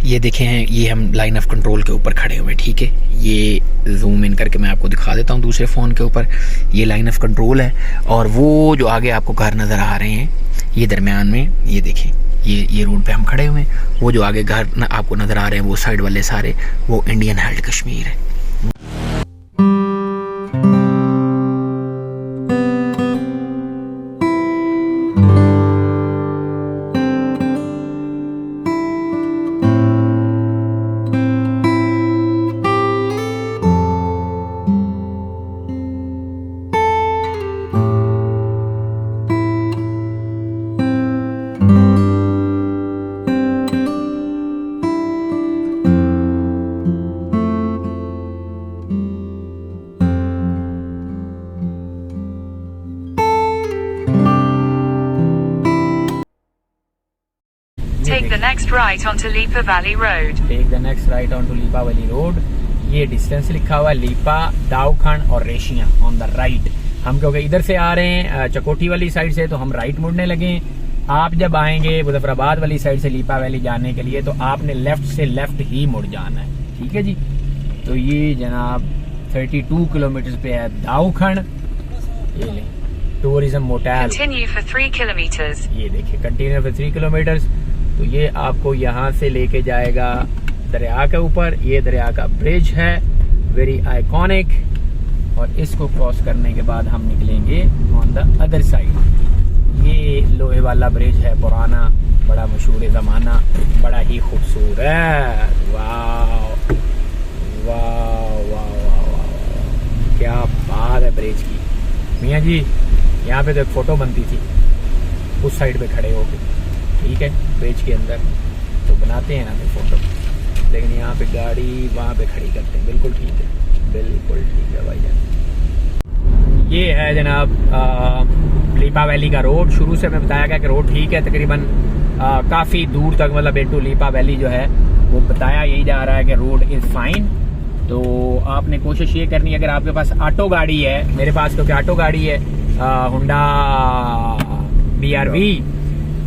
ये देखें हैं, ये हम लाइन ऑफ कंट्रोल के ऊपर खड़े हुए, ठीक है। ये जूम इन करके मैं आपको दिखा देता हूँ दूसरे फ़ोन के ऊपर। ये लाइन ऑफ कंट्रोल है, और वो जो आगे आपको घर नज़र आ रहे हैं, ये दरमियान में, ये देखें, ये रोड पे हम खड़े हुए हैं। वो जो आगे घर आपको नज़र आ रहे हैं, वो साइड वाले सारे, वो इंडियन हेल्ड कश्मीर है। Take the next right onto Lipa Valley Road. Take the next right onto Lipa Valley Road. ये डिस्टेंस लिखा हुआ है लीपा, दाऊखंड और रेशिया ऑन द राइट। हम क्योंकि इधर से आ रहे हैं चकोटी वाली साइड से, तो हम राइट मुड़ने लगे। आप जब आएंगे मुजफ्फराबाद वाली साइड से लीपा वैली जाने के लिए, तो आपने लेफ्ट से लेफ्ट ही मुड़ जाना है, ठीक है जी। तो ये जनाब 32 किलोमीटर पे है दाऊखंड। ये ले tourism motel, Continue for 3 kilometers. ये देखिए कंटिन्यू फॉर 3 किलोमीटर। तो ये आपको यहाँ से लेके जाएगा दरिया के ऊपर। ये दरिया का ब्रिज है, वेरी आइकॉनिक। और इसको क्रॉस करने के बाद हम निकलेंगे ऑन द अदर साइड। ये लोहे वाला ब्रिज है, पुराना, बड़ा मशहूर ज़माना, बड़ा ही खूबसूरत। वाह वाह वाह वाह, क्या बात है ब्रिज की। मियाँ जी, यहाँ पे तो एक फ़ोटो बनती थी उस साइड पे खड़े होके, ठीक है, ब्रिज के अंदर तो बनाते हैं ना फिर फोटो, लेकिन यहाँ पे गाड़ी वहाँ पे खड़ी करते हैं। बिल्कुल ठीक है, बिल्कुल ठीक है भाईजान। ये है जनाब लीपा वैली का रोड। शुरू से मैं बताया गया कि रोड ठीक है, तकरीबन काफ़ी दूर तक, मतलब इनटू लीपा वैली जो है वो बताया यही जा रहा है कि रोड इज़ फाइन। तो आपने कोशिश ये करनी है, अगर आपके पास ऑटो गाड़ी है, मेरे पास क्योंकि ऑटो गाड़ी है होंडा BRV,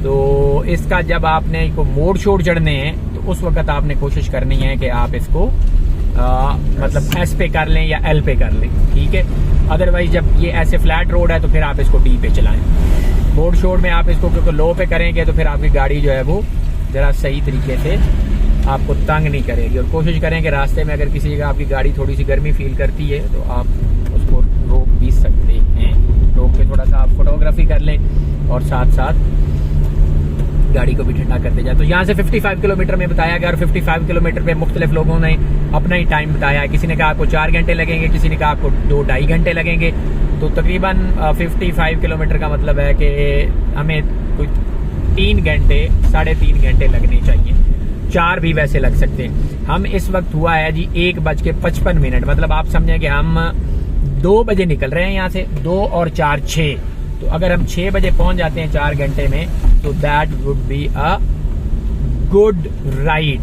तो इसका जब आपने को मोड़ छोड़ चढ़ने हैं, तो उस वक्त आपने कोशिश करनी है कि आप इसको मतलब S पे कर लें या L पे कर लें, ठीक है। अदरवाइज जब ये ऐसे फ्लैट रोड है तो फिर आप इसको D पे चलाएं। मोड़ छोड़ में आप इसको क्योंकि लो पे करेंगे तो फिर आपकी गाड़ी जो है वो ज़रा सही तरीके से आपको तंग नहीं करेगी। और कोशिश करें कि रास्ते में अगर किसी जगह आपकी गाड़ी थोड़ी सी गर्मी फील करती है तो आप उसको रोक भी सकते हैं। रोक के थोड़ा सा आप फोटोग्राफी कर लें और साथ साथ गाड़ी को भी ठंडा करते जाए। तो यहाँ से 55 किलोमीटर में बताया गया, और 55 किलोमीटर पे मुख्तलिफ लोगों ने अपना ही टाइम बताया है। किसी ने कहा आपको 4 घंटे लगेंगे, किसी ने कहा आपको 2-2.5 घंटे लगेंगे। तो तकरीबन 55 किलोमीटर का मतलब है कि हमें कोई 3 घंटे 3.5 घंटे लगने चाहिए। 4 भी वैसे लग सकते हैं। हम इस वक्त हुआ है जी 1:55, मतलब आप समझें कि हम 2 बजे निकल रहे हैं यहाँ से। 2 और 4 6, तो अगर हम 6 बजे पहुंच जाते हैं 4 घंटे में, तो that would be a good ride.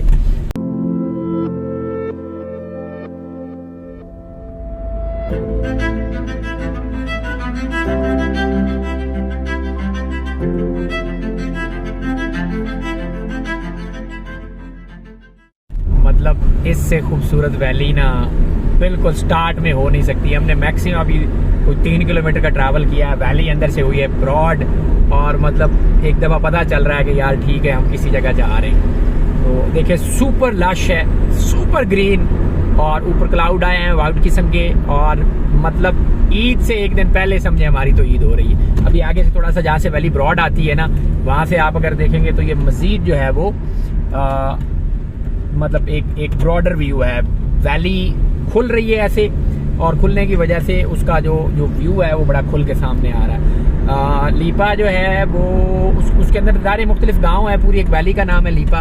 मतलब इससे खूबसूरत वैली ना बिल्कुल स्टार्ट में हो नहीं सकती। हमने मैक्सिमम अभी कोई 3 किलोमीटर का ट्रैवल किया है। वैली अंदर से हुई है ब्रॉड, और मतलब एक दफ़ा पता चल रहा है कि यार ठीक है हम किसी जगह जा रहे हैं। तो देखिए सुपर लश है, सुपर ग्रीन, और ऊपर क्लाउड आए हैं वाइट किस्म के। और मतलब ईद से एक दिन पहले समझे हमारी तो ईद हो रही है। अभी आगे से थोड़ा सा जहाँ से वैली ब्रॉड आती है ना, वहाँ से आप अगर देखेंगे तो ये मजीद जो है वो मतलब एक ब्रॉडर व्यू है। वैली खुल रही है ऐसे, और खुलने की वजह से उसका जो व्यू है वो बड़ा खुल के सामने आ रहा है। लीपा जो है वो उसके अंदर सारे मुख्तलिफ गांव है, पूरी एक वैली का नाम है लीपा।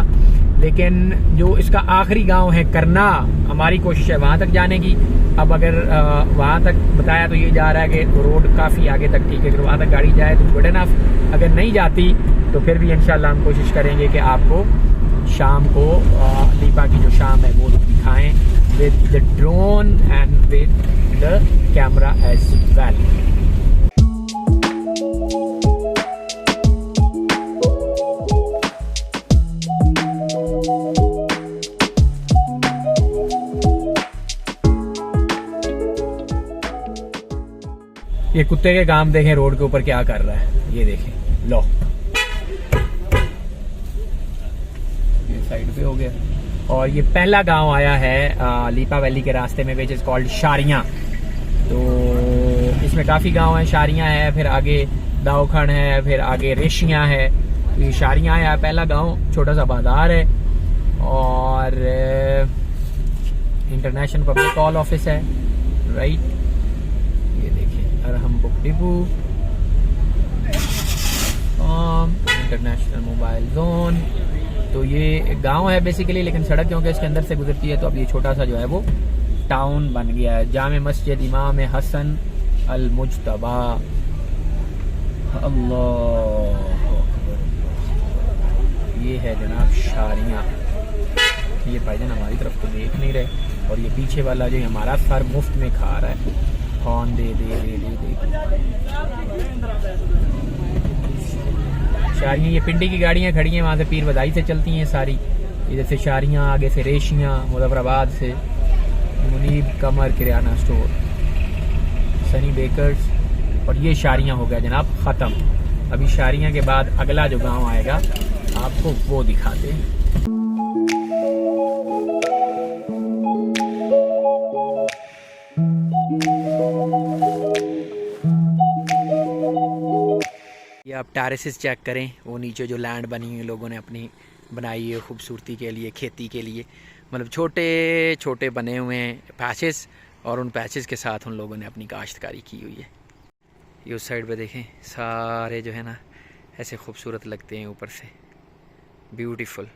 लेकिन जो इसका आखिरी गांव है करना, हमारी कोशिश है वहाँ तक जाने की। अब अगर वहाँ तक बताया तो ये जा रहा है कि रोड काफ़ी आगे तक ठीक है, अगर वहाँ तक गाड़ी जाए तो गुड इनफ। अगर नहीं जाती तो फिर भी इंशाल्लाह हम कोशिश करेंगे कि आपको शाम को लीपा की जो शाम है वो दिखाएं with the drone and with the camera as well. ये कुत्ते के काम देखें रोड के ऊपर क्या कर रहा है, ये देखें, लो ये साइड पे हो गया। और ये पहला गांव आया है लीपा वैली के रास्ते में, विच इज कॉल्ड शारियां। तो इसमें काफ़ी गांव हैं, शारियां है, फिर आगे दावखण है, फिर आगे रेशियां है। ये शारियां है पहला गांव, छोटा सा बाजार है और इंटरनेशनल पब्लिक कॉल ऑफिस है, राइट। ये देखिए Arham book depot, international mobile zone. तो ये गांव है बेसिकली, लेकिन सड़क क्योंकि इसके अंदर से गुजरती है तो अब ये छोटा सा जो है वो टाउन बन गया है। जामे मस्जिद इमाम हसन अल मुज्तबा, अल्लाह, ये है जनाब शारियां। ये भाईजान हमारी तरफ तो देख नहीं रहे और ये पीछे वाला जो हमारा सर मुफ्त में खा रहा है, कौन दे दे दे दे दे। शारियां, ये पिंडी की गाड़ियां खड़ी हैं, वहाँ से पीर बधाई से चलती हैं सारी, इधर से शारियां, आगे से रेशियां, मुजफ्फराबाद से मुनीब कमर किराना स्टोर, सनी बेकर्स, और ये शारियां हो गया जनाब ख़त्म। अभी शारियां के बाद अगला जो गांव आएगा आपको वो दिखाते हैं। ये आप टेरेसेस चेक करें, वो नीचे जो लैंड बनी हुई लोगों ने अपनी बनाई है खूबसूरती के लिए, खेती के लिए, मतलब छोटे छोटे बने हुए हैं पैचेस, और उन पैचेस के साथ उन लोगों ने अपनी काश्तकारी की हुई है। ये उस साइड पे देखें, सारे जो है ना ऐसे खूबसूरत लगते हैं ऊपर से, ब्यूटीफुल।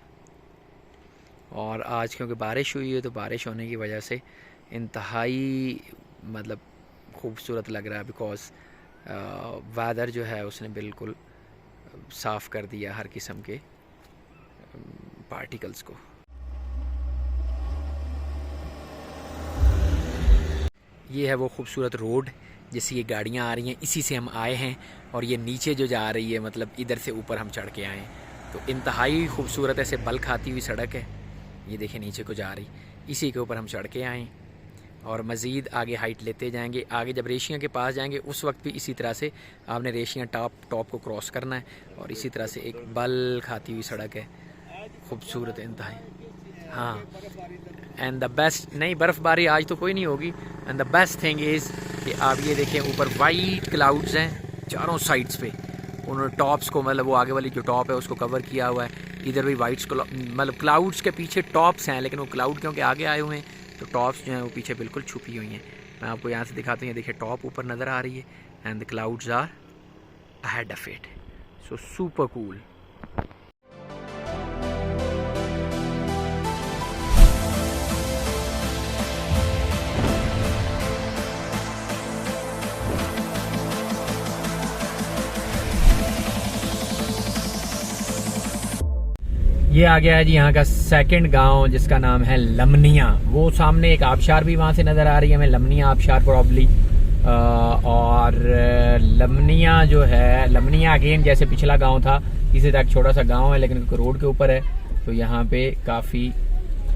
और आज क्योंकि बारिश हुई है तो बारिश होने की वजह से इंतहाई मतलब खूबसूरत लग रहा है, बिकॉज वेदर जो है उसने बिल्कुल साफ़ कर दिया हर किस्म के पार्टिकल्स को। ये है वो खूबसूरत रोड जिससे ये गाड़ियाँ आ रही हैं, इसी से हम आए हैं, और ये नीचे जो जा रही है मतलब इधर से ऊपर हम चढ़ के आए हैं। तो इंतहाई खूबसूरत ऐसे बल खाती हुई सड़क है, ये देखें नीचे को जा रही, इसी के ऊपर हम चढ़ के आए और मज़ीद आगे हाइट लेते जाएंगे। आगे जब रेशियाँ के पास जाएंगे उस वक्त भी इसी तरह से आपने रेशियाँ टॉप को क्रॉस करना है, और इसी तरह से एक बल खाती हुई सड़क है, खूबसूरत इंतहाई। हाँ, एंड द बेस्ट, नहीं बर्फ़बारी आज तो कोई नहीं होगी, and the best thing is कि आप ये देखें ऊपर वाइट क्लाउड्स हैं चारों साइड्स पे, उन्होंने टॉप्स को मतलब वो आगे वाली जो टॉप है उसको कवर किया हुआ है। इधर भी वाइट्स मतलब क्लाउड्स के पीछे टॉप्स हैं, लेकिन वो क्लाउड क्योंकि आगे आए हुए हैं तो टॉप्स जो हैं वो पीछे बिल्कुल छुपी हुई हैं। मैं आपको यहाँ से दिखाता हूँ, देखिए टॉप ऊपर नज़र आ रही है and the clouds are ahead of it, so super cool. ये आ गया है जी यहाँ का सेकंड गांव जिसका नाम है लमनिया। वो सामने एक आबशार भी वहाँ से नज़र आ रही है हमें, लमनिया आबशार प्रॉब्ली। और लमनिया जो है, लमनिया अगेन जैसे पिछला गांव था इसी तरह छोटा सा गांव है, लेकिन रोड के ऊपर है तो यहाँ पे काफ़ी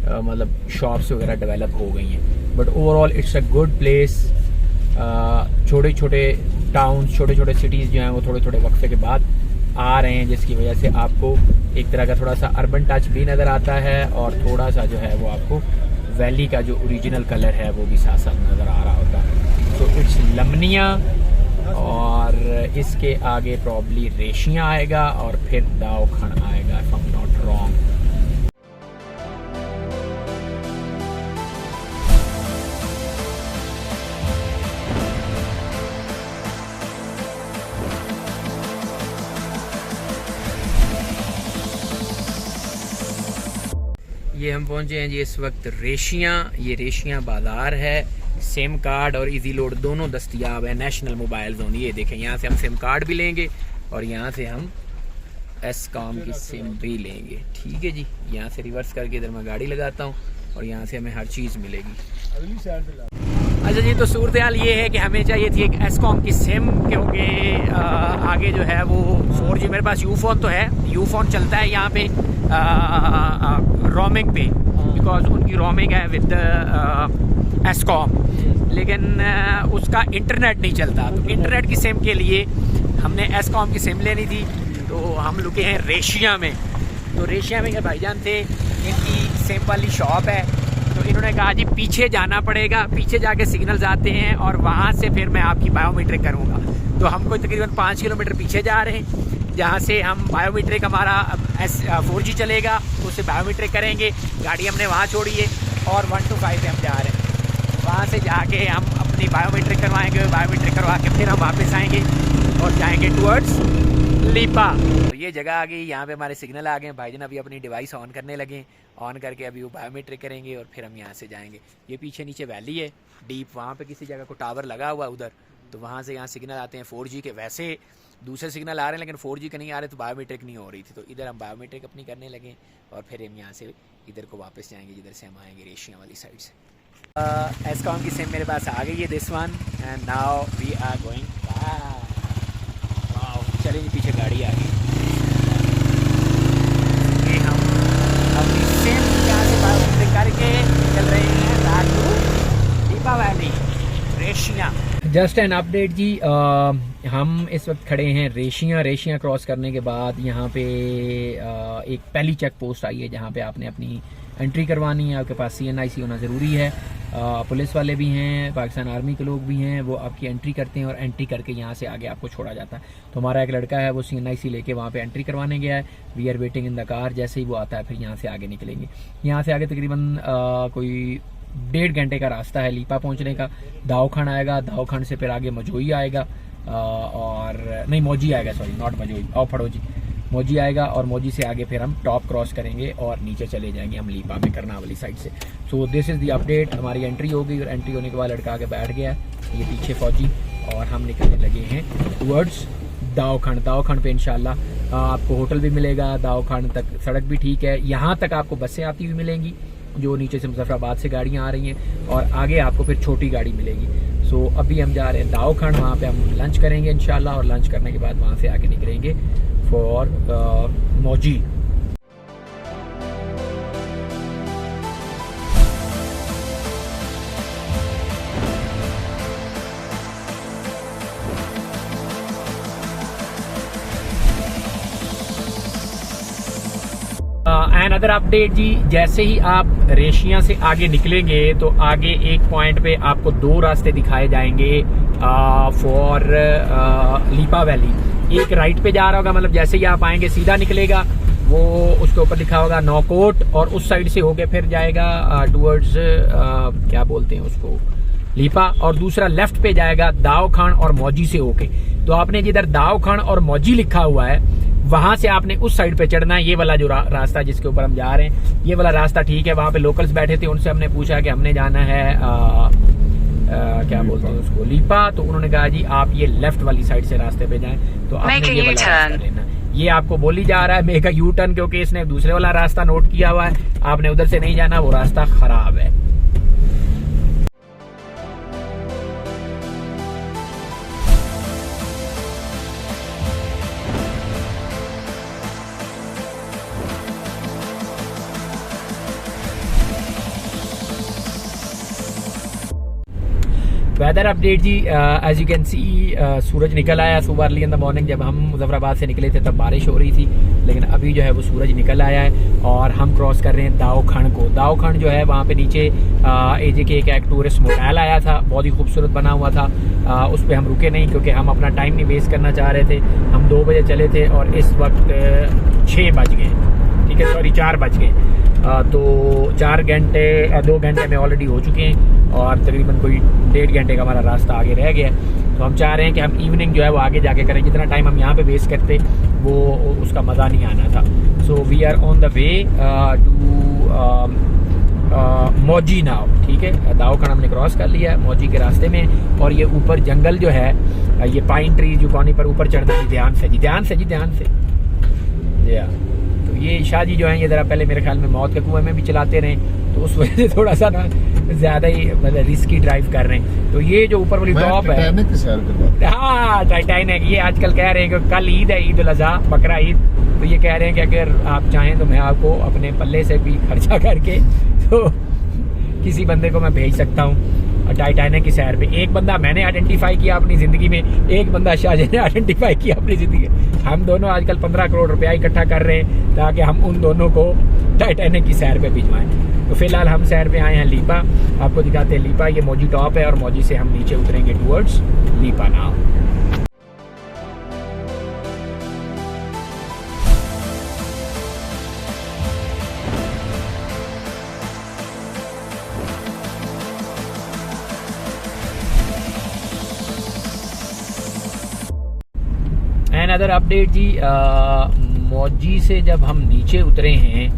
मतलब शॉप्स वगैरह डेवलप हो गई हैं। But overall it's a good place. छोटे छोटे टाउन्स, छोटे छोटे सिटीज़ जो हैं वो थोड़े थोड़े वक्फे के बाद आ रहे हैं, जिसकी वजह से आपको एक तरह का थोड़ा सा अर्बन टच भी नज़र आता है, और थोड़ा सा जो है वो आपको वैली का जो ओरिजिनल कलर है वो भी साथ साथ नज़र आ रहा होता है। सो इट्स लमनिया, और इसके आगे प्रॉब्ली रेशियाँ आएगा और फिर दावखण आएगा, if I am not wrong. ये हम पहुंचे हैं जी इस वक्त रेशियाँ। ये रेशियाँ बाज़ार है, सिम कार्ड और इजी लोड दोनों दस्तयाब है, नेशनल मोबाइल जोन। ये देखें, यहाँ से हम सिम कार्ड भी लेंगे और यहाँ से हम एसकॉम की सिम भी लेंगे। ठीक है जी, यहाँ से रिवर्स करके इधर मैं गाड़ी लगाता हूँ और यहाँ से हमें हर चीज़ मिलेगी। अच्छा जी, तो सूरत हाल ये है कि हमें चाहिए थी एक एसकॉम की सिम, क्योंकि आगे जो है वो 4G, मेरे पास यूफोन तो है, यूफोन चलता है यहाँ पे रोमिंग पे, बिकॉज उनकी रोमिंग है विद एसकॉम। लेकिन उसका इंटरनेट नहीं चलता। तो इंटरनेट की सिम के लिए हमने एसकॉम की सिम लेनी थी। तो हम रुके हैं रेशिया में। तो रेशिया में ये भाईजान थे, इनकी सिम वाली शॉप है। तो इन्होंने कहा जी पीछे जाना पड़ेगा, पीछे जाके सिग्नल्स आते हैं और वहाँ से फिर मैं आपकी बायोमेट्रिक करूँगा। तो हमको तकरीबन 5 किलोमीटर पीछे जा रहे हैं, जहाँ से हम बायोमेट्रिक हमारा 4G चलेगा, उससे बायोमेट्रिक करेंगे। गाड़ी हमने वहाँ छोड़ी है और 1 to 5 पे हम जा रहे हैं। वहाँ से जाके हम अपनी बायोमेट्रिक करवाएंगे, बायोमेट्रिक करवा के फिर हम वापस आएंगे और जाएंगे टुवर्ड्स लीपा। तो ये जगह आ गई, यहाँ पे हमारे सिग्नल आ गए। भाईजान अभी अपनी डिवाइस ऑन करने लगे, ऑन करके अभी वो बायोमेट्रिक करेंगे और फिर हम यहाँ से जाएंगे। ये पीछे नीचे वैली है डीप, वहाँ पे किसी जगह को टावर लगा हुआ है उधर, तो वहाँ से यहाँ सिग्नल आते हैं 4G के। वैसे दूसरे सिग्नल आ रहे हैं लेकिन 4G के नहीं आ रहे, तो बायोमेट्रिक नहीं हो रही थी। तो इधर हम बायोमेट्रिक अपनी करने लगे और फिर हम यहाँ से इधर को वापस जाएंगे जिधर से हम आएंगे रेशिया वाली साइड से। एसकॉम की सिम मेरे पास आ गई है, this one, and now we are going. चलिए पीछे गाड़ी आ गई। हम अपनी सिम यहाँ से बायोमेट्रिक करके चल रहे हैं to Leepa valley Reshian. Just an update ji, हम इस वक्त खड़े हैं रेशिया क्रॉस करने के बाद यहाँ पे एक पहली चेक पोस्ट आई है जहाँ पे आपने अपनी एंट्री करवानी है। आपके पास CNIC होना ज़रूरी है। पुलिस वाले भी हैं, पाकिस्तान आर्मी के लोग भी हैं, वो आपकी एंट्री करते हैं और एंट्री करके यहाँ से आगे आपको छोड़ा जाता है। तो हमारा एक लड़का है वो CNIC लेके वहाँ पे एंट्री करवाने गया है। We are waiting in the car. जैसे ही वो आता है फिर यहाँ से आगे निकलेंगे। यहाँ से आगे तकरीबन कोई 1.5 घंटे का रास्ता है लीपा पहुँचने का। दावखंड आएगा, दावखंड से फिर आगे मजोई आएगा, और नहीं मोजी आएगा, सॉरी नॉट मजोई, और फड़ोजी मोजी आएगा, और मोजी से आगे फिर हम टॉप क्रॉस करेंगे और नीचे चले जाएंगे हम लीपा में करनावली साइड से। So this is the update. हमारी एंट्री हो गई और एंट्री होने के बाद लड़का आगे बैठ गया, ये पीछे फौजी, और हम निकलने लगे हैं टुवर्ड्स दावखंड। दावखंड पे इंशाल्लाह आपको होटल भी मिलेगा। दावखंड तक सड़क भी ठीक है, यहाँ तक आपको बसें आती हुई मिलेंगी जो नीचे से मुजफ्फराबाद से गाड़ियाँ आ रही हैं, और आगे आपको फिर छोटी गाड़ी मिलेगी। सो अभी हम जा रहे हैं दावखंड, वहाँ पे हम लंच करेंगे इंशाल्लाह, और लंच करने के बाद वहाँ से आगे निकलेंगे for Mouji. And other update ji, जैसे ही आप रेशिया से आगे निकलेंगे तो आगे एक पॉइंट पे आपको 2 रास्ते दिखाए जाएंगे फॉर लीपा वैली। एक राइट पे जा रहा होगा, मतलब जैसे ही आप आएंगे सीधा निकलेगा, वो उसके ऊपर लिखा होगा नौकोट, और उस साइड से होके फिर जाएगा टुवर्ड्स क्या बोलते हैं उसको, लीपा। और दूसरा लेफ्ट पे जाएगा दावखंड और मौजी से होके। तो आपने जिधर दावखंड और मौजी लिखा हुआ है वहां से आपने उस साइड पे चढ़ना है। ये वाला जो रास्ता जिसके ऊपर हम जा रहे हैं, ये वाला रास्ता ठीक है। वहां पे लोकल्स बैठे थे, उनसे हमने पूछा कि हमने जाना है क्या बोलते हैं उसको, लीपा। तो उन्होंने कहा जी आप ये लेफ्ट वाली साइड से रास्ते पे जाएं, तो आपने ये वाला रास्ता लेना। ये आपको बोली जा रहा है मेक अ यू टर्न, क्योंकि इसने दूसरे वाला रास्ता नोट किया हुआ है। आपने उधर से नहीं जाना, वो रास्ता खराब है। Weather update ji, as you can see सूरज निकल आया। सुबह अर्ली इन द मॉर्निंग जब हम मुजफ्फराबाद से निकले थे तब बारिश हो रही थी, लेकिन अभी जो है वो सूरज निकल आया है और हम क्रॉस कर रहे हैं दावखंड को। दावखंड जो है वहाँ पे नीचे AJK एक टूरिस्ट मोटेल आया था, बहुत ही खूबसूरत बना हुआ था। उस पर हम रुके नहीं क्योंकि हम अपना टाइम नहीं वेस्ट करना चाह रहे थे। हम 2 बजे चले थे और इस वक्त 6 बज गए, ठीक है, सॉरी 4 बज गए। तो 2 घंटे में ऑलरेडी हो चुके हैं और तकरीबन कोई 1.5 घंटे का हमारा रास्ता आगे रह गया। तो हम चाह रहे हैं कि हम इवनिंग जो है वो आगे जाके करें। जितना टाइम हम यहाँ पे वेस्ट करते वो उसका मज़ा नहीं आना था। So we are on the way to Mauji now, ठीक है। दावखंड हमने क्रॉस कर लिया है मौजी के रास्ते में, और ये ऊपर जंगल जो है, ये पाइन ट्री जो कॉर्नी पर ऊपर चढ़ना जी, ध्यान से जी, ध्यान से जी, ध्यान से जी। तो ये शाह जी जो है ये ज़रा पहले मेरे ख्याल में मौत के कुएं में भी चलाते रहे, तो उस वजह से थोड़ा सा ना ज़्यादा ही मतलब रिस्की ड्राइव कर रहे हैं। तो ये जो ऊपर वाली टॉप है, हाँ टाइटैनिक, ये आजकल कह रहे हैं कि कल ईद है, ईद उल अज़हा, बकरा ईद। तो ये कह रहे हैं कि अगर आप चाहें तो मैं आपको अपने पल्ले से भी खर्चा करके तो किसी बंदे को मैं भेज सकता हूँ टाइटैनिक की सैर पे। एक बंदा मैंने आइडेंटिफाई किया अपनी ज़िंदगी में, एक बंदा शाहजहां ने आइडेंटिफाई किया अपनी ज़िंदगी में। हम दोनों आजकल 15 करोड़ रुपया इकट्ठा कर रहे हैं ताकि हम उन दोनों को टाइटैनिक की सैर पे भिजवाएं। तो फिलहाल हम सैर पे आए हैं लीपा, आपको दिखाते हैं लीपा। ये मौजी टॉप है और मौजी से हम नीचे उतरेंगे towards Leepa now. And other update ji, Mouji से जब हम नीचे उतरे हैं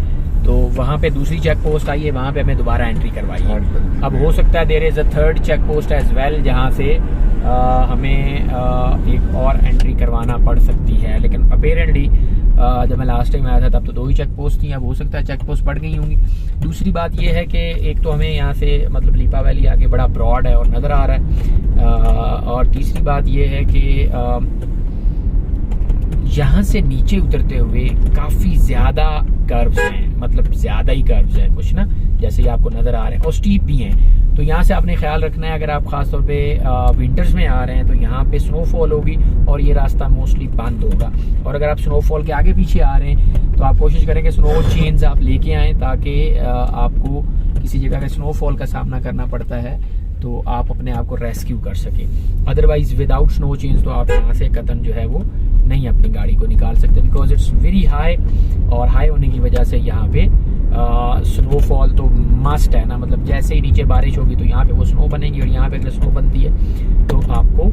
तो वहाँ पे दूसरी चेक पोस्ट आई है, वहाँ पे हमें दोबारा एंट्री करवाई है। अब हो सकता है there is a third check post as well, जहाँ से हमें एक और एंट्री करवाना पड़ सकती है। लेकिन अपेरेंटली जब मैं लास्ट टाइम आया था तब तो 2 ही चेक पोस्ट थी, अब हो सकता है चेक पोस्ट बढ़ गई होंगी। दूसरी बात यह है कि एक तो हमें यहाँ से मतलब लीपा वैली आगे बड़ा ब्रॉड है और नज़र आ रहा है, और तीसरी बात यह है कि यहाँ से नीचे उतरते हुए काफ़ी ज़्यादा कर्व्स हैं, मतलब ज़्यादा ही कर्व्स हैं कुछ ना, जैसे ही आपको नज़र आ रहे हैं, और स्टीप भी हैं। तो यहाँ से आपने ख्याल रखना है, अगर आप ख़ास तौर पे विंटर्स में आ रहे हैं तो यहाँ पे स्नोफॉल होगी और ये रास्ता मोस्टली बंद होगा। और अगर आप स्नोफॉल के आगे पीछे आ रहे हैं तो आप कोशिश करें कि स्नो चेन्स आप लेके आएँ, ताकि आपको किसी जगह का स्नोफॉल का सामना करना पड़ता है तो आप अपने आप को रेस्क्यू कर सकें। अदरवाइज विदाउट स्नो चेन्स तो आप यहाँ से कतन जो है वो नहीं अपनी गाड़ी को निकाल सकते, बिकॉज इट्स वेरी हाई, और हाई होने की वजह से यहाँ पे स्नोफॉल तो मस्ट है ना, मतलब जैसे ही नीचे बारिश होगी तो यहाँ पे वो स्नो बनेगी, और यहाँ पे अगर स्नो बनती है तो आपको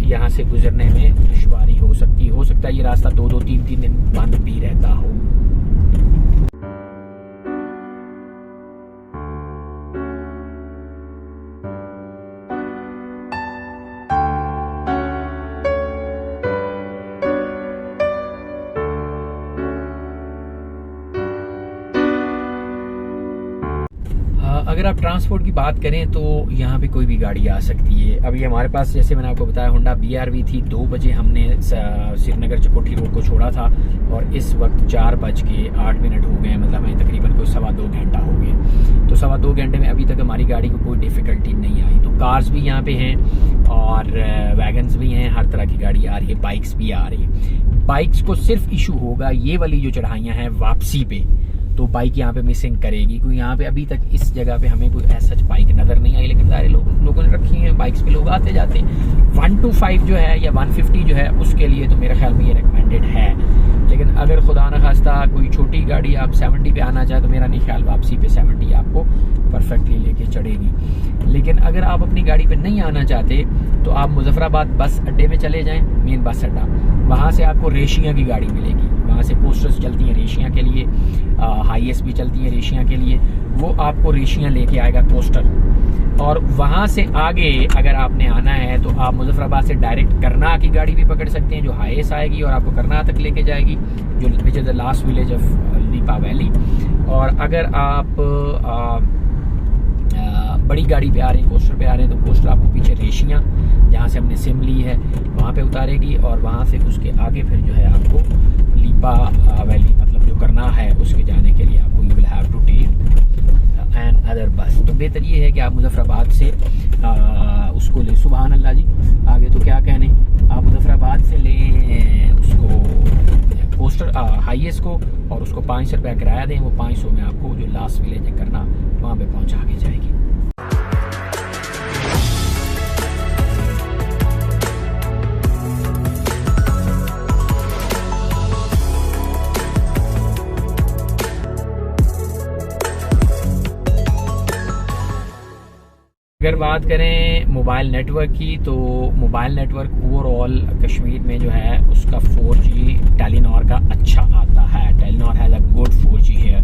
यहाँ से गुजरने में दुश्वारी हो सकता है ये रास्ता 2-2, 3-3 दिन बंद भी रहता हो। अगर आप ट्रांसपोर्ट की बात करें तो यहाँ पे कोई भी गाड़ी आ सकती है। अभी हमारे पास, जैसे मैंने आपको बताया, होंडा BRV थी। 2 बजे हमने श्रीनगर चकोठी रोड को छोड़ा था और इस वक्त 4:08 हो गए, मतलब हमें तकरीबन कोई 2.25 घंटा हो गए। तो 2.25 घंटे में अभी तक हमारी गाड़ी को कोई डिफ़िकल्टी नहीं आई। तो कार्स भी यहाँ पे हैं और वैगन्स भी हैं, हर तरह की गाड़ी आ रही है, बाइक्स भी आ रही है। बाइक्स को सिर्फ इशू होगा ये वाली जो चढ़ाइयाँ हैं वापसी पे, तो बाइक यहाँ पे मिसिंग करेगी, क्योंकि यहाँ पे अभी तक इस जगह पे हमें कोई ऐसा बाइक नज़र नहीं आई। लेकिन सारे लोगों ने रखी हैं, बाइक्स पे लोग आते जाते हैं। 125 जो है या 150 जो है उसके लिए तो मेरे ख्याल में ये रिकमेंडेड है। लेकिन अगर खुदा न खास्ता कोई छोटी गाड़ी आप 70 पे आना चाहे तो मेरा नहीं ख्याल वापसी पे 70 आपको परफेक्टली लेके चढ़ेगी। लेकिन अगर आप अपनी गाड़ी पे नहीं आना चाहते तो आप मुजफ्फराबाद बस अड्डे में चले जाएं, मेन बस अड्डा, वहाँ से आपको रेशिया की गाड़ी मिलेगी। वहाँ से कोस्टर्स चलती हैं रेशिया के लिए, हाईएस भी चलती हैं रेशिया के लिए, वो आपको रेशिया लेके आएगा कोस्टर। और वहाँ से आगे अगर आपने आना है तो आप मुजफ्फराबाद से डायरेक्ट करनाह की गाड़ी भी पकड़ सकते हैं, जो हाईएस आएगी और आपको करनाह तक लेके जाएगी, जो which is the last village of Leepa valley. और अगर आप बड़ी गाड़ी पे आ रहे हैं, कोस्टर पे आ रहे हैं, तो कोस्टर आपको पीछे रेशिया, जहाँ से हमने सिम ली है, वहाँ पे उतारेगी, और वहाँ से उसके आगे फिर जो है आपको लीपा वैली, मतलब जो करना है उसके जाने के लिए आपको you will have to take another bus. तो बेहतर ये है कि आप मुजफ्फराबाद से उसको ले, सुभान अल्लाह जी, आगे तो क्या कहने, आप मुजफ्फराबाद से लें उसको कोस्टर हाईएस को, और उसको 500 रुपया किराया दें। वो 500 में आपको जो लास्ट विलेज है करना, वहाँ पे पहुँचा के जाएगी। अगर बात करें मोबाइल नेटवर्क की, तो मोबाइल नेटवर्क ओवरऑल कश्मीर में जो है उसका 4G टेलीनॉर का अच्छा आता है। Telenor has a good 4G है,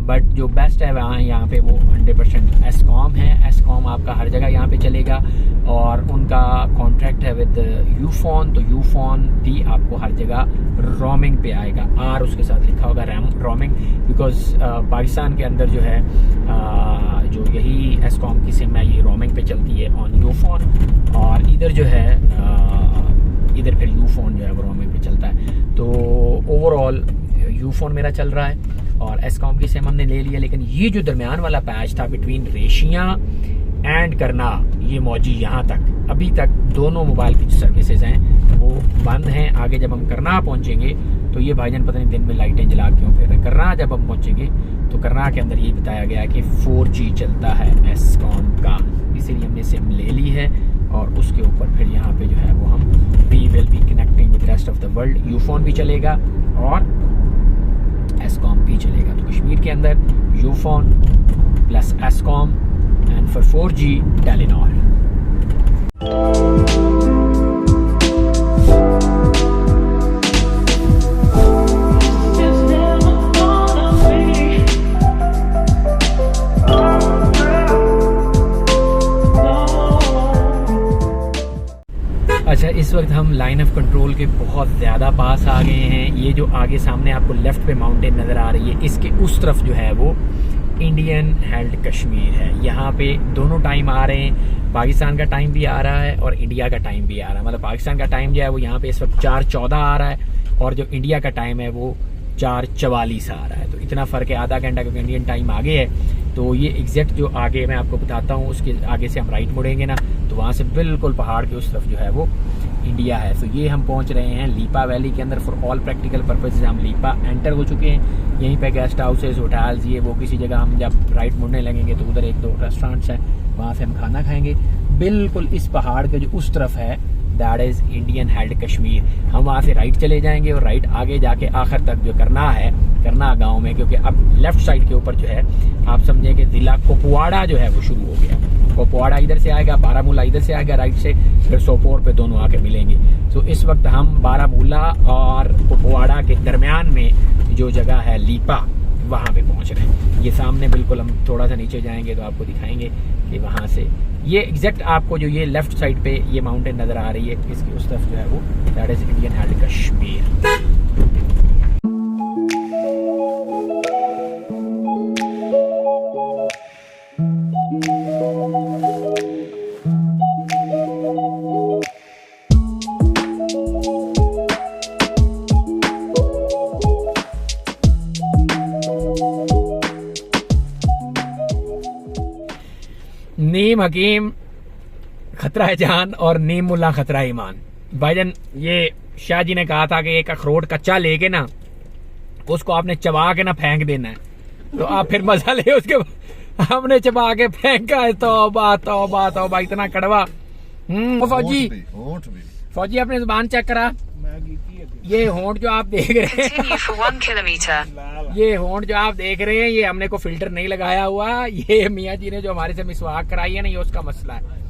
बट जो बेस्ट है वहाँ यहाँ पे वो 100% एस्कॉम है। एस्कॉम आपका हर जगह यहाँ पे चलेगा, और उनका कॉन्ट्रैक्ट है विद यूफोन, तो यूफोन भी आपको हर जगह रोमिंग पे आएगा। आर उसके साथ लिखा होगा रोमिंग, बिकॉज पाकिस्तान के अंदर जो है जो यही एस्कॉम की सिम है ये रोमिंग पे चलती है ऑन यूफोन, और इधर जो है इधर फिर यूफोन जो है वो रोमिंग पे चलता है। तो ओवरऑल यूफोन मेरा चल रहा है और एस्कॉम की सिम हमने ले लिया। लेकिन ये जो दरमियान वाला पैच था बिटवीन रेशिया एंड करना, ये मौजी यहाँ तक अभी तक दोनों मोबाइल की जो सर्विसेज हैं वो बंद हैं। आगे जब हम करना पहुँचेंगे तो ये भाईजान पता नहीं दिन में लाइटें जला क्यों फिर रहे। करना जब हम पहुँचेंगे तो करना के अंदर ये बताया गया है कि 4G चलता है एस्कॉम का, इसीलिए हमने सिम ले ली है। और उसके ऊपर फिर यहाँ पे जो है वो हम we will be connecting with rest of the world. Ufone भी चलेगा और एस्कॉम भी चलेगा। तो कश्मीर के अंदर Ufone plus एस्कॉम and for 4G Telenor. अच्छा, इस वक्त हम लाइन ऑफ कंट्रोल के बहुत ज़्यादा पास आ गए हैं। ये जो आगे सामने आपको लेफ्ट पे माउंटेन नज़र आ रही है, इसके उस तरफ जो है वो इंडियन हेल्ड कश्मीर है। यहाँ पे दोनों टाइम आ रहे हैं, पाकिस्तान का टाइम भी आ रहा है और इंडिया का टाइम भी आ रहा है। मतलब पाकिस्तान का टाइम जो है वो यहाँ पे इस वक्त 4:14 आ रहा है और जो इंडिया का टाइम है वो 4:44 आ रहा है। तो इतना फ़र्क है, आधा घंटा, क्योंकि इंडियन टाइम आगे है। तो ये एग्जैक्ट जो आगे मैं आपको बताता हूँ, उसके आगे से हम राइट मुड़ेंगे ना तो वहाँ से बिल्कुल पहाड़ के उस तरफ जो है वो इंडिया है। तो ये हम पहुँच रहे हैं लीपा वैली के अंदर। फॉर ऑल प्रैक्टिकल पर्पसेस हम लीपा एंटर हो चुके हैं। यहीं पे गेस्ट हाउसेज, होटल्स, ये वो, किसी जगह हम जब राइट मुड़ने लगेंगे तो उधर 1-2 रेस्टोरेंट्स हैं, वहाँ से हम खाना खाएंगे। बिल्कुल इस पहाड़ के जो उस तरफ है that is Indian held Kashmir. हम वहाँ से राइट चले जाएंगे और राइट आगे जाके आखिर तक जो करना है, करना गांव में, क्योंकि अब लेफ्ट साइड के ऊपर जो है आप समझे कि ज़िला कुपवाड़ा जो है वो शुरू हो गया। कुपवाड़ा इधर से आएगा, बारामूला इधर से आएगा राइट से, फिर सोपोर पे दोनों आके मिलेंगे। तो इस वक्त हम बारामूला और कुपवाड़ा के दरमियान में जो जगह है लीपा, वहाँ पे पहुँच रहे हैं। ये सामने बिल्कुल हम थोड़ा सा नीचे जाएंगे तो आपको दिखाएंगे कि वहाँ से ये एग्जैक्ट आपको जो ये लेफ्ट साइड पे ये माउंटेन नज़र आ रही है, इसकी उस तरफ जो है वो that is Indian held Kashmir. नीम हकीम खतरा है जान और नीम मुल्ला खतरा है ईमान। भाईजान ये शाह जी ने कहा था कि एक अखरोट कच्चा लेके ना उसको आपने चबा के ना फेंक देना है, तो आप फिर मजा ले। उसके हमने चबा के फेंका है। तौबा तौबा तौबा, इतना कड़वा। फौजी अपने जुबान चेक करा। ये होंठ जो आप देख रहे हैं, ये होंठ जो आप देख रहे हैं, ये हमने को फिल्टर नहीं लगाया हुआ। ये मियाँ जी ने जो हमारे से मिसवाक कराई है ना, ये उसका मसला है।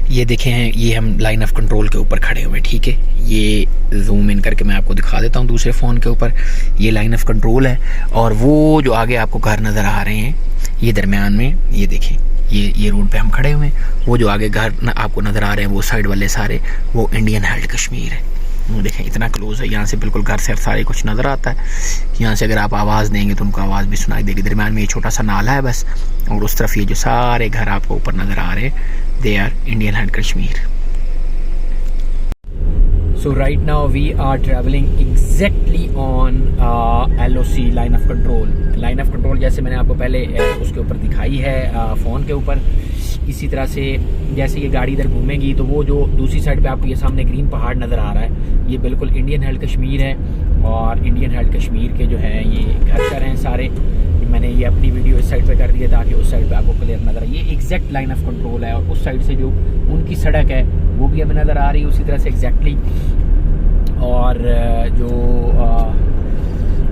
ये देखें हैं, ये हम लाइन ऑफ कंट्रोल के ऊपर खड़े हुए, ठीक है। ये जूम इन करके मैं आपको दिखा देता हूँ दूसरे फ़ोन के ऊपर। ये लाइन ऑफ कंट्रोल है और वो जो आगे आपको घर नज़र आ रहे हैं, ये दरमियान में, ये देखें, ये रोड पे हम खड़े हुए हैं। वो जो आगे घर आपको नज़र आ रहे हैं, वो साइड वाले सारे, वो इंडियन हेल्ड कश्मीर है। वो देखें इतना क्लोज है, यहाँ से बिल्कुल घर से सारे कुछ नज़र आता है। यहाँ से अगर आप आवाज़ देंगे तो उनको आवाज़ भी सुनाई देगी। दरमियान में ये छोटा सा नाला है बस, और उस तरफ ये जो सारे घर आपको ऊपर नज़र आ रहे हैं, they are Indian held Kashmir. So right now we are traveling exactly on LOC line of control. Line of control जैसे मैंने आपको पहले उसके ऊपर दिखाई है फ़ोन के ऊपर, इसी तरह से जैसे ये गाड़ी इधर घूमेगी तो वो जो दूसरी साइड पे आपको ये सामने ग्रीन पहाड़ नज़र आ रहा है, ये बिल्कुल इंडियन हेल्ड कश्मीर है। और इंडियन हेल्ड कश्मीर के जो है ये घर कर हैं सारे। मैंने ये अपनी वीडियो इस साइड पे कर दी है ताकि उस साइड पे आपको क्लियर नज़र आए। ये एग्जैक्ट लाइन ऑफ कंट्रोल है और उस साइड से जो उनकी सड़क है वो भी हमें नज़र आ रही है उसी तरह से एग्जैक्टली। और जो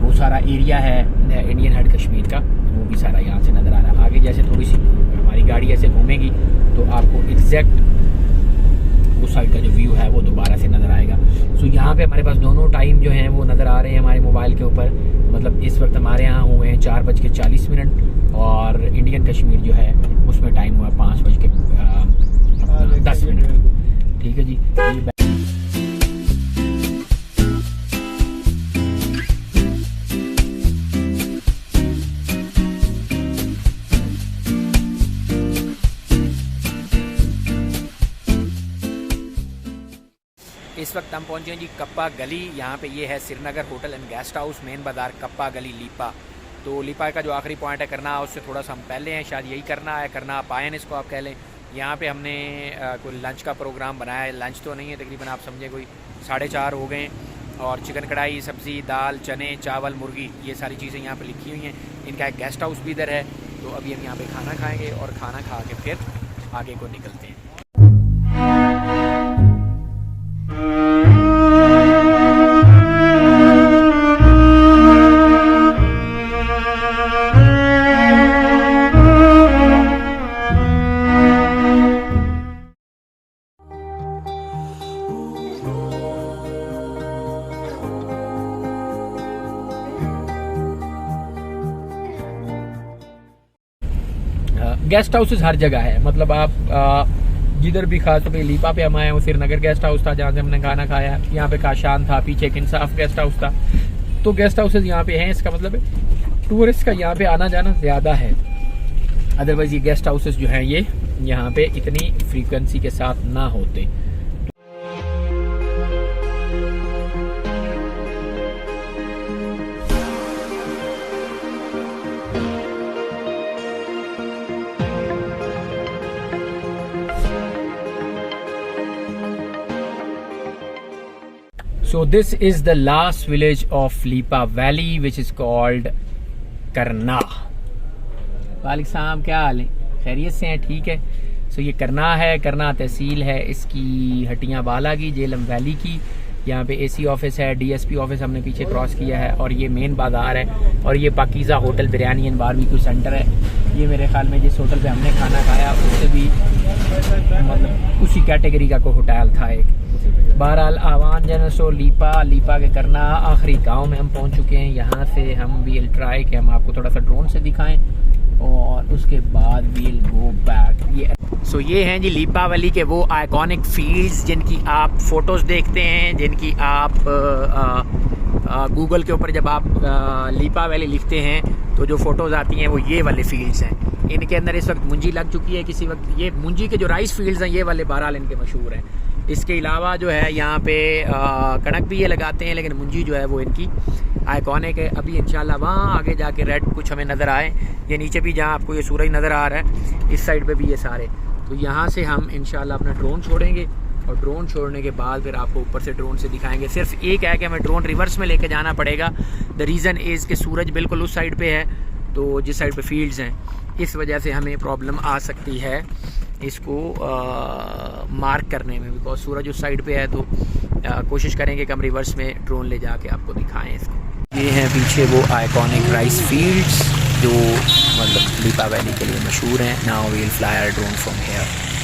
वो सारा एरिया है इंडियन हेल्ड कश्मीर का, वो भी सारा यहाँ से नज़र आ रहा है। आगे जैसे थोड़ी सी हमारी गाड़ी ऐसे घूमेगी तो आपको एग्जैक्ट उस साइड का जो व्यू है वो दोबारा से नज़र आएगा। सो यहाँ पे हमारे पास दोनों टाइम जो हैं वो नज़र आ रहे हैं हमारे मोबाइल के ऊपर। मतलब इस वक्त हमारे यहाँ हुए हैं 4:40 और इंडियन कश्मीर जो है उसमें टाइम हुआ 5:10। ठीक है जी। इस वक्त हम पहुंचे हैं जी कप्पा गली। यहाँ पे ये है Srinagar hotel and guest house, main बाज़ार, कप्पा गली, लीपा। तो लीपा का जो आखिरी पॉइंट है करना, उससे थोड़ा सा हम पहले हैं, शायद यही करना है, करना पायन इसको आप कह लें। यहाँ पे हमने कोई लंच का प्रोग्राम बनाया है। लंच तो नहीं है, तकरीबन आप समझें कोई 4:30 हो गए। और चिकन कढ़ाई, सब्ज़ी, दाल, चने, चावल, मुर्गी, ये सारी चीज़ें यहाँ पे लिखी हुई हैं। इनका एक गेस्ट हाउस भी इधर है, तो अभी हम यहाँ पे खाना खाएंगे और खाना खा के फिर आगे को निकलते हैं। गेस्ट हाउसेस हर जगह है, मतलब आप जिधर भी खास पे लीपा पे हम आए हैं, श्रीनगर गेस्ट हाउस था जहाँ से हमने खाना खाया। यहाँ पे काशान था, पीछे एक इंसाफ गेस्ट हाउस था। तो गेस्ट हाउसेस यहाँ पे हैं, इसका मतलब है टूरिस्ट का यहाँ पे आना जाना ज़्यादा है। अदरवाइज ये गेस्ट हाउसेस जो हैं ये यहाँ पे इतनी फ्रीक्वेंसी के साथ ना होते। So this is the last village of Lipa Valley, which is called करना। वालिक साहब क्या हाल है? खैरियत से हैं? ठीक है। सो ये करना है, करना तहसील है इसकी हटियां बाला की, जेलम वैली की। यहाँ पे एसी ऑफिस है, डीएसपी ऑफिस हमने पीछे क्रॉस किया है, और ये मेन बाजार है। और ये Pakeezah hotel biryani and barbecue centre है। ये मेरे ख्याल में जिस होटल पे हमने खाना खाया उससे भी मतलब उसी कैटेगरी का कोई होटल था एक। बहरहाल आवान जनसो लीपा के करना आखिरी गांव में हम पहुंच चुके हैं। यहाँ से हम वील ट्राई कि हम आपको थोड़ा सा ड्रोन से दिखाएं और उसके बाद वील गो बैक। ये हैं जी लीपा वैली के वो आइकॉनिक फील्ड्स जिनकी आप फोटोज़ देखते हैं, जिनकी आप गूगल के ऊपर जब आप लीपा वैली लिखते हैं तो जो फ़ोटोज़ आती हैं वो ये वाले फील्ड्स हैं। इनके अंदर इस वक्त मुंजी लग चुकी है, किसी वक्त ये मुंजी के जो राइस फील्ड्स हैं ये वाले बहरहाल इनके मशहूर हैं। इसके अलावा जो है यहाँ पे कणक भी ये लगाते हैं, लेकिन मुंजी जो है वो इनकी आइकॉनिक है। अभी इंशाल्लाह वहाँ आगे जाके रेड कुछ हमें नज़र आए, ये नीचे भी जहाँ आपको ये सूरज नज़र आ रहा है, इस साइड पे भी ये सारे। तो यहाँ से हम इंशाल्लाह अपना ड्रोन छोड़ेंगे और ड्रोन छोड़ने के बाद फिर आपको ऊपर से ड्रोन से दिखाएंगे। सिर्फ एक है कि हमें ड्रोन रिवर्स में लेके जाना पड़ेगा। द रीज़न इज़ कि सूरज बिल्कुल उस साइड पे है, तो जिस साइड पे फील्ड्स हैं, इस वजह से हमें प्रॉब्लम आ सकती है इसको मार्क करने में, बिकॉज सूरज उस साइड पे है। तो कोशिश करेंगे कि हम रिवर्स में ड्रोन ले जाके आपको दिखाएं इसको। ये हैं पीछे वो आइकॉनिक राइस फील्ड्स जो मतलब लीपा वैली के लिए मशहूर हैं। Now we will fly our drone from here.